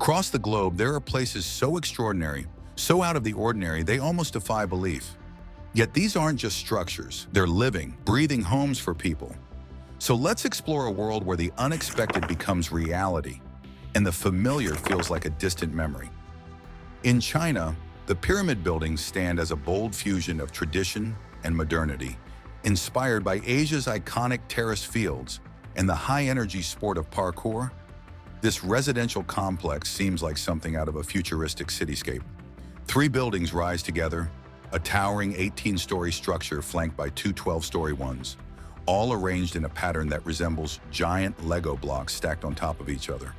Across the globe, there are places so extraordinary, so out of the ordinary, they almost defy belief. Yet these aren't just structures, they're living, breathing homes for people. So let's explore a world where the unexpected becomes reality, and the familiar feels like a distant memory. In China, the pyramid buildings stand as a bold fusion of tradition and modernity, inspired by Asia's iconic terrace fields and the high-energy sport of parkour. This residential complex seems like something out of a futuristic cityscape. Three buildings rise together, a towering 18-story structure flanked by two 12-story ones, all arranged in a pattern that resembles giant Lego blocks stacked on top of each other.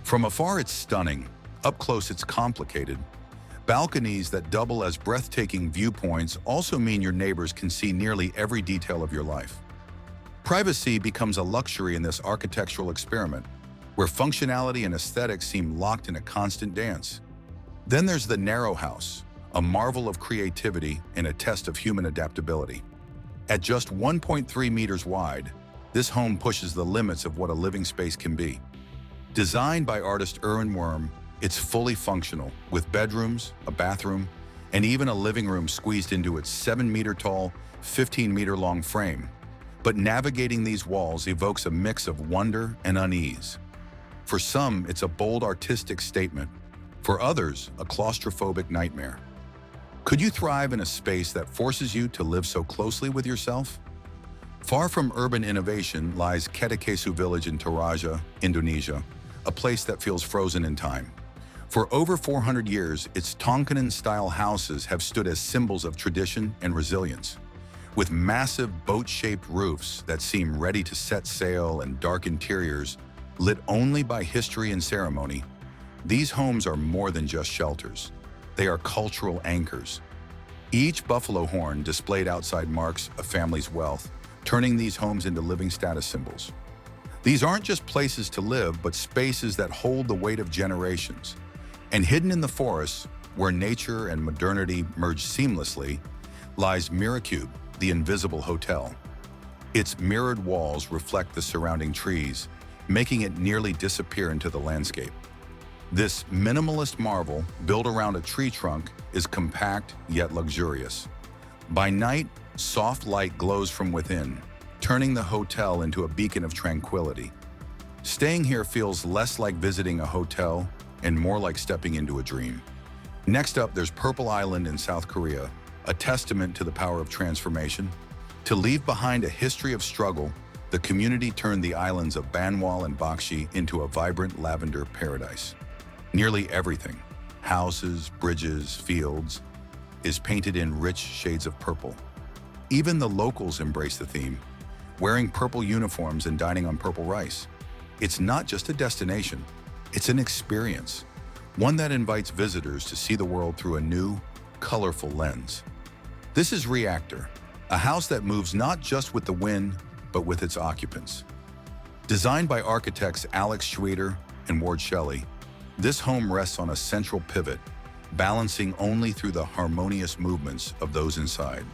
From afar, it's stunning. Up close, it's complicated. Balconies that double as breathtaking viewpoints also mean your neighbors can see nearly every detail of your life. Privacy becomes a luxury in this architectural experiment, where functionality and aesthetics seem locked in a constant dance. Then there's the narrow house, a marvel of creativity and a test of human adaptability. At just 1.3 meters wide, this home pushes the limits of what a living space can be. Designed by artist Erwin Wurm, it's fully functional, with bedrooms, a bathroom, and even a living room squeezed into its 7-meter-tall, 15-meter-long frame. But navigating these walls evokes a mix of wonder and unease. For some, it's a bold artistic statement. For others, a claustrophobic nightmare. Could you thrive in a space that forces you to live so closely with yourself? Far from urban innovation lies Ketekesu village in Toraja, Indonesia, a place that feels frozen in time. For over 400 years, its Tongkanan-style houses have stood as symbols of tradition and resilience. With massive boat-shaped roofs that seem ready to set sail and dark interiors, lit only by history and ceremony, these homes are more than just shelters. They are cultural anchors. Each buffalo horn displayed outside marks a family's wealth, turning these homes into living status symbols. These aren't just places to live, but spaces that hold the weight of generations. And hidden in the forests, where nature and modernity merge seamlessly, lies Miracube, the invisible hotel. Its mirrored walls reflect the surrounding trees, making it nearly disappear into the landscape. This minimalist marvel, built around a tree trunk, is compact yet luxurious. By night, soft light glows from within, turning the hotel into a beacon of tranquility. Staying here feels less like visiting a hotel and more like stepping into a dream. Next up, there's Purple Island in South Korea, a testament to the power of transformation. To leave behind a history of struggle, the community turned the islands of Banwal and Bakshi into a vibrant lavender paradise. Nearly everything, houses, bridges, fields, is painted in rich shades of purple. Even the locals embrace the theme, wearing purple uniforms and dining on purple rice. It's not just a destination, it's an experience, one that invites visitors to see the world through a new, colorful lens. This is Reactor, a house that moves not just with the wind, but with its occupants. Designed by architects Alex Schweder and Ward Shelley, this home rests on a central pivot, balancing only through the harmonious movements of those inside.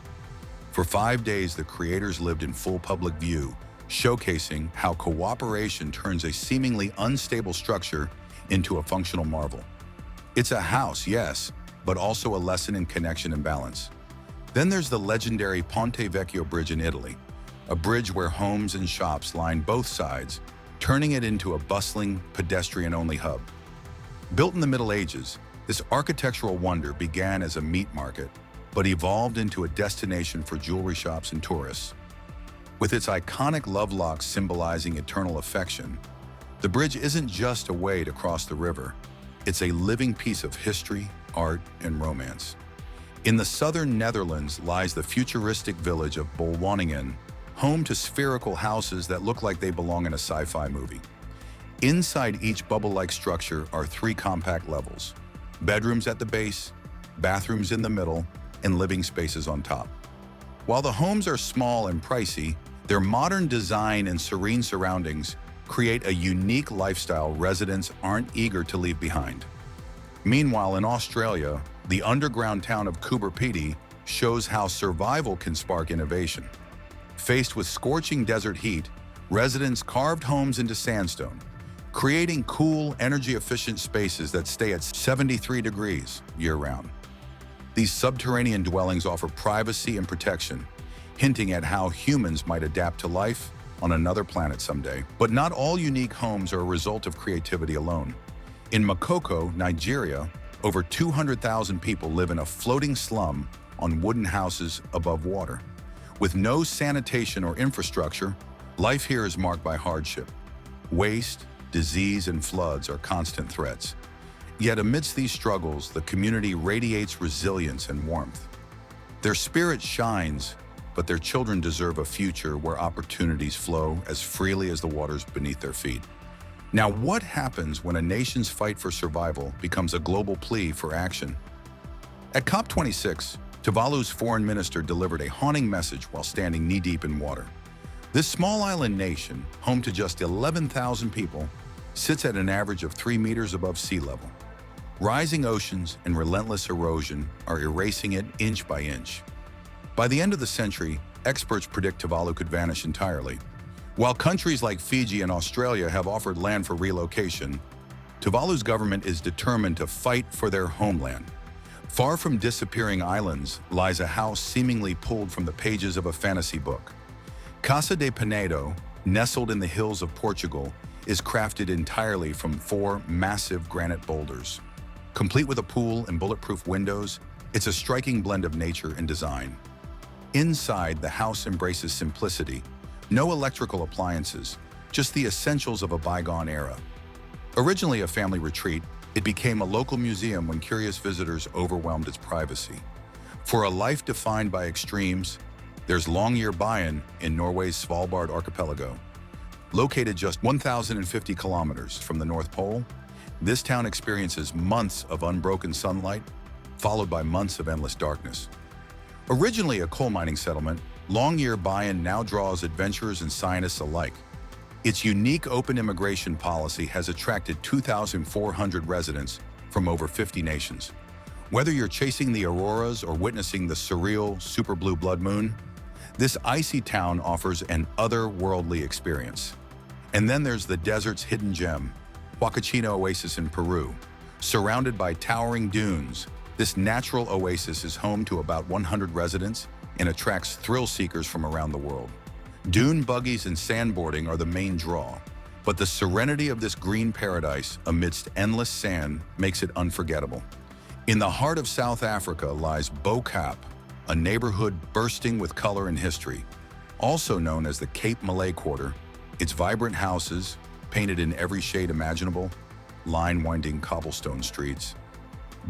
For 5 days, the creators lived in full public view, showcasing how cooperation turns a seemingly unstable structure into a functional marvel. It's a house, yes, but also a lesson in connection and balance. Then there's the legendary Ponte Vecchio Bridge in Italy, a bridge where homes and shops line both sides, turning it into a bustling, pedestrian-only hub. Built in the Middle Ages, this architectural wonder began as a meat market, but evolved into a destination for jewelry shops and tourists. With its iconic love locks symbolizing eternal affection, the bridge isn't just a way to cross the river. It's a living piece of history, art, and romance. In the southern Netherlands lies the futuristic village of Bolwaningen, home to spherical houses that look like they belong in a sci-fi movie. Inside each bubble-like structure are 3 compact levels: bedrooms at the base, bathrooms in the middle, and living spaces on top. While the homes are small and pricey, their modern design and serene surroundings create a unique lifestyle residents aren't eager to leave behind. Meanwhile, in Australia, the underground town of Coober Pedy shows how survival can spark innovation. Faced with scorching desert heat, residents carved homes into sandstone, creating cool, energy-efficient spaces that stay at 73 degrees year-round. These subterranean dwellings offer privacy and protection, hinting at how humans might adapt to life on another planet someday. But not all unique homes are a result of creativity alone. In Makoko, Nigeria, over 200,000 people live in a floating slum on wooden houses above water. With no sanitation or infrastructure, life here is marked by hardship. Waste, disease, and floods are constant threats. Yet amidst these struggles, the community radiates resilience and warmth. Their spirit shines, but their children deserve a future where opportunities flow as freely as the waters beneath their feet. Now, what happens when a nation's fight for survival becomes a global plea for action? At COP26, Tuvalu's foreign minister delivered a haunting message while standing knee-deep in water. This small island nation, home to just 11,000 people, sits at an average of 3 meters above sea level. Rising oceans and relentless erosion are erasing it inch by inch. By the end of the century, experts predict Tuvalu could vanish entirely. While countries like Fiji and Australia have offered land for relocation, Tuvalu's government is determined to fight for their homeland. Far from disappearing islands lies a house seemingly pulled from the pages of a fantasy book. Casa de Penedo, nestled in the hills of Portugal, is crafted entirely from 4 massive granite boulders. Complete with a pool and bulletproof windows, it's a striking blend of nature and design. Inside, the house embraces simplicity. No electrical appliances, just the essentials of a bygone era. Originally a family retreat, it became a local museum when curious visitors overwhelmed its privacy. For a life defined by extremes, there's Longyearbyen in Norway's Svalbard archipelago. Located just 1,050 kilometers from the North Pole, this town experiences months of unbroken sunlight, followed by months of endless darkness. Originally a coal mining settlement, Longyearbyen now draws adventurers and scientists alike. Its unique open immigration policy has attracted 2,400 residents from over 50 nations. Whether you're chasing the auroras or witnessing the surreal super blue blood moon, this icy town offers an otherworldly experience. And then there's the desert's hidden gem, Huacachina Oasis in Peru. Surrounded by towering dunes, this natural oasis is home to about 100 residents and attracts thrill seekers from around the world. Dune buggies and sandboarding are the main draw, but the serenity of this green paradise amidst endless sand makes it unforgettable. In the heart of South Africa lies Bo-Kaap, a neighborhood bursting with color and history. Also known as the Cape Malay Quarter, its vibrant houses, painted in every shade imaginable, line winding cobblestone streets.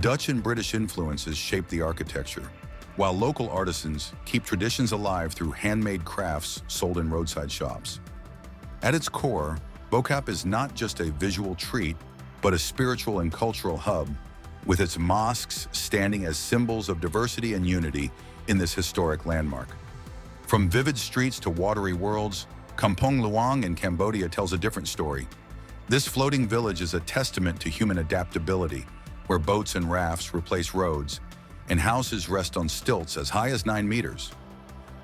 Dutch and British influences shape the architecture, while local artisans keep traditions alive through handmade crafts sold in roadside shops. At its core, Bo-Kaap is not just a visual treat, but a spiritual and cultural hub, with its mosques standing as symbols of diversity and unity in this historic landmark. From vivid streets to watery worlds, Kampong Luang in Cambodia tells a different story. This floating village is a testament to human adaptability, where boats and rafts replace roads, and houses rest on stilts as high as 9 meters.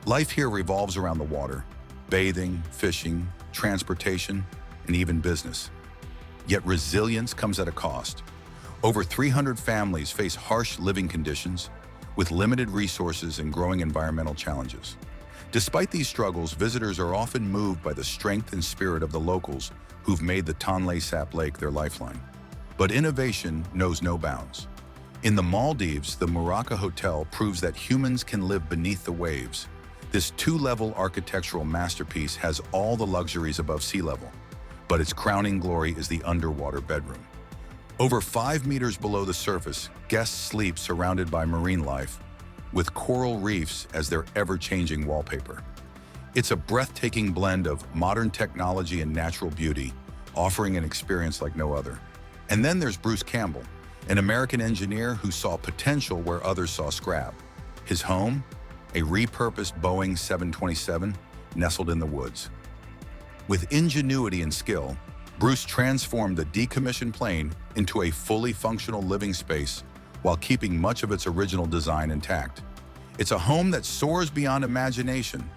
Life here revolves around the water, bathing, fishing, transportation, and even business. Yet resilience comes at a cost. Over 300 families face harsh living conditions, with limited resources and growing environmental challenges. Despite these struggles, visitors are often moved by the strength and spirit of the locals who've made the Tonle Sap Lake their lifeline. But innovation knows no bounds. In the Maldives, the Muraka Hotel proves that humans can live beneath the waves. This 2-level architectural masterpiece has all the luxuries above sea level, but its crowning glory is the underwater bedroom. Over 5 meters below the surface, guests sleep surrounded by marine life, with coral reefs as their ever-changing wallpaper. It's a breathtaking blend of modern technology and natural beauty, offering an experience like no other. And then there's Bruce Campbell, an American engineer who saw potential where others saw scrap. His home, a repurposed Boeing 727, nestled in the woods. With ingenuity and skill, Bruce transformed the decommissioned plane into a fully functional living space while keeping much of its original design intact. It's a home that soars beyond imagination,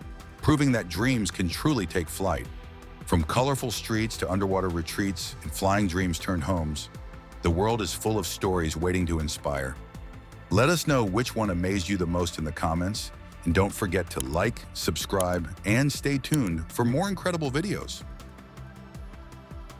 proving that dreams can truly take flight. From colorful streets to underwater retreats and flying dreams turned homes, the world is full of stories waiting to inspire. Let us know which one amazed you the most in the comments, and don't forget to like, subscribe, and stay tuned for more incredible videos.